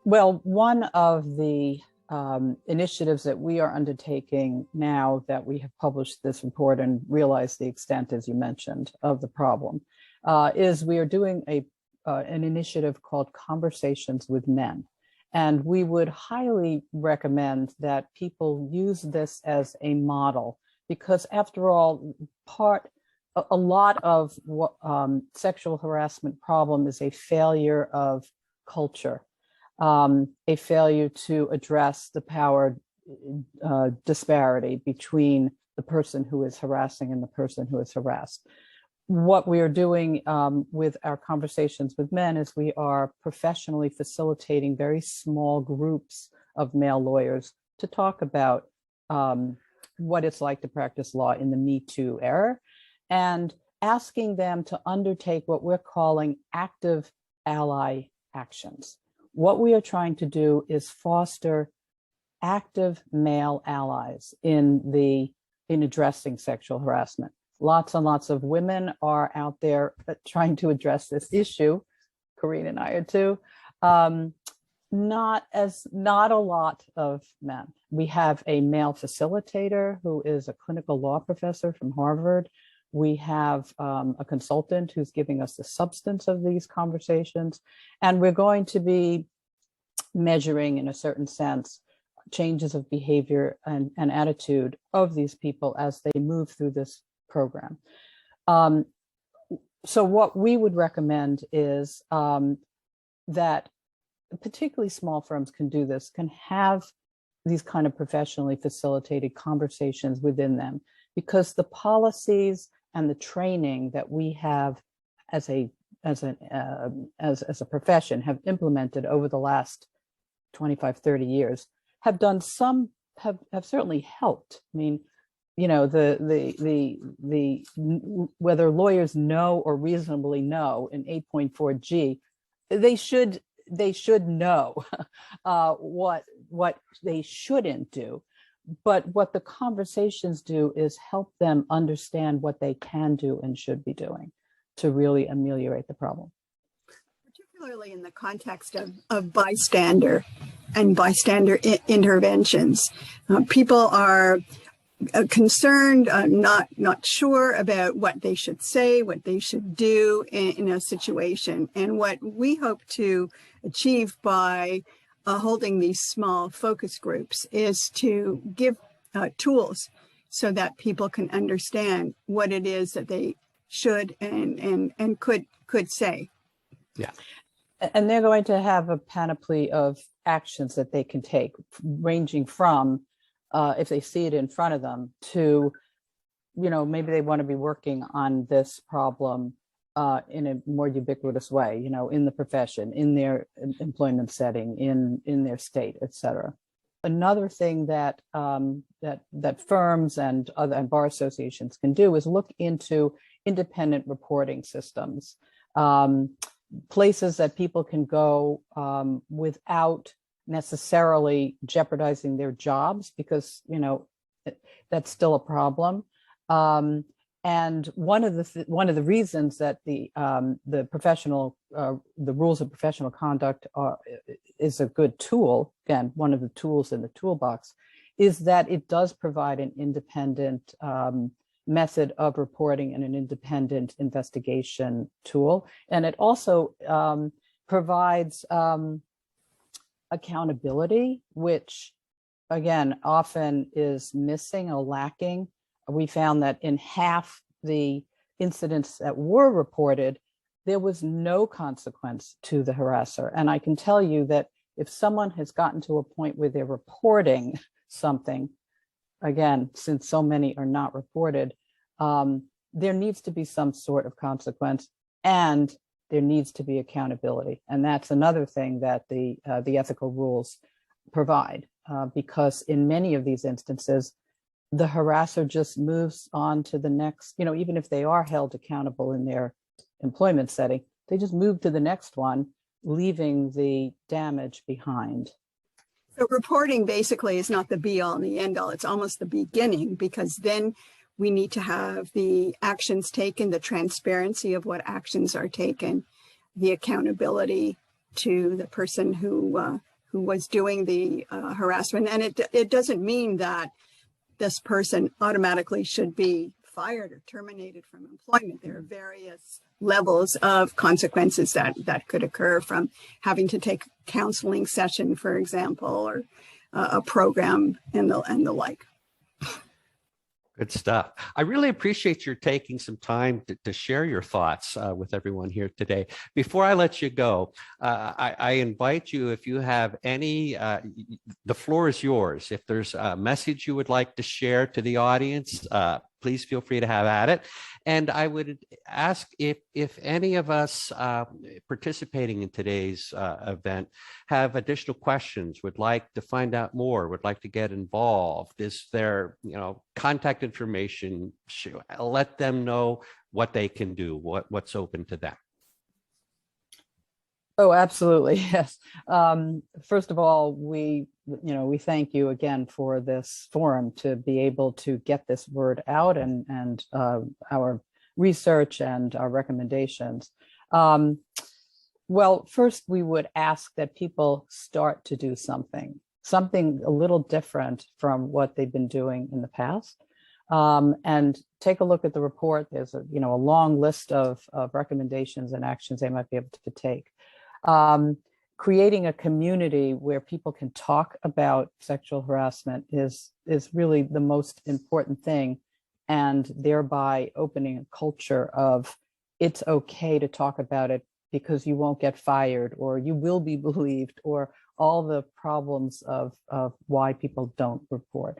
Well, one of the initiatives that we are undertaking now that we have published this report and realized the extent, as you mentioned, of the problem, is we are doing an initiative called Conversations with Men. And we would highly recommend that people use this as a model, because after all, a lot of sexual harassment problem is a failure of culture. A failure to address the power disparity between the person who is harassing and the person who is harassed. What we are doing with our Conversations with Men is we are professionally facilitating very small groups of male lawyers to talk about what it's like to practice law in the Me Too era, and asking them to undertake what we're calling active ally actions. What we are trying to do is foster active male allies in addressing sexual harassment. Lots and lots of women are out there trying to address this issue. Corinne and I are too. Not a lot of men. We have a male facilitator who is a clinical law professor from Harvard. We have a consultant who's giving us the substance of these conversations, and we're going to be measuring, in a certain sense, changes of behavior and attitude of these people as they move through this program. So what we would recommend is that particularly small firms can do this, can have these kind of professionally facilitated conversations within them, because the policies and the training that we have as a profession have implemented over the last 25, 30 years have certainly helped. I mean, you know, whether lawyers know or reasonably know in 8.4G, they should know what they shouldn't do. But what the conversations do is help them understand what they can do and should be doing to really ameliorate the problem. Particularly in the context of bystander and bystander interventions. People are concerned, not sure about what they should say, what they should do in a situation. And what we hope to achieve by holding these small focus groups is to give tools so that people can understand what it is that they should and could say. Yeah. And they're going to have a panoply of actions that they can take, ranging from if they see it in front of them to, you know, maybe they want to be working on this problem in a more ubiquitous way, you know, in the profession, in their employment setting, in their state, et cetera. Another thing that that firms and bar associations can do is look into independent reporting systems, places that people can go without necessarily jeopardizing their jobs, because, you know, that's still a problem. And one of the reasons that the rules of professional conduct is a good tool, again, one of the tools in the toolbox, is that it does provide an independent method of reporting and an independent investigation tool. And it also provides accountability, which again often is missing or lacking. We found that in half the incidents that were reported, there was no consequence to the harasser. And I can tell you that if someone has gotten to a point where they're reporting something, again, since so many are not reported, there needs to be some sort of consequence, and there needs to be accountability. And that's another thing that the ethical rules provide, because in many of these instances, the harasser just moves on to the next, you know, even if they are held accountable in their employment setting, they just move to the next one, leaving the damage behind. So reporting basically is not the be all and the end all. It's almost the beginning, because then we need to have the actions taken, the transparency of what actions are taken, the accountability to the person who who was doing the harassment. And it doesn't mean that this person automatically should be fired or terminated from employment. There are various levels of consequences that could occur, from having to take a counseling session, for example, or a program and the like. Good stuff. I really appreciate your taking some time to share your thoughts with everyone here today. Before I let you go, I invite you, if you have any, the floor is yours. If there's a message you would like to share to the audience, please feel free to have at it. And I would ask if any of us participating in today's event have additional questions, would like to find out more, would like to get involved. Is there, contact information? Let them know what they can do, what's open to them. Oh, absolutely. Yes. First of all, we thank you again for this forum to be able to get this word out and our research and our recommendations. Well, first we would ask that people start to do something a little different from what they've been doing in the past. And take a look at the report. There's a long list of recommendations and actions they might be able to take. Creating a community where people can talk about sexual harassment is really the most important thing, and thereby opening a culture of it's okay to talk about it because you won't get fired or you will be believed, or all the problems of why people don't report.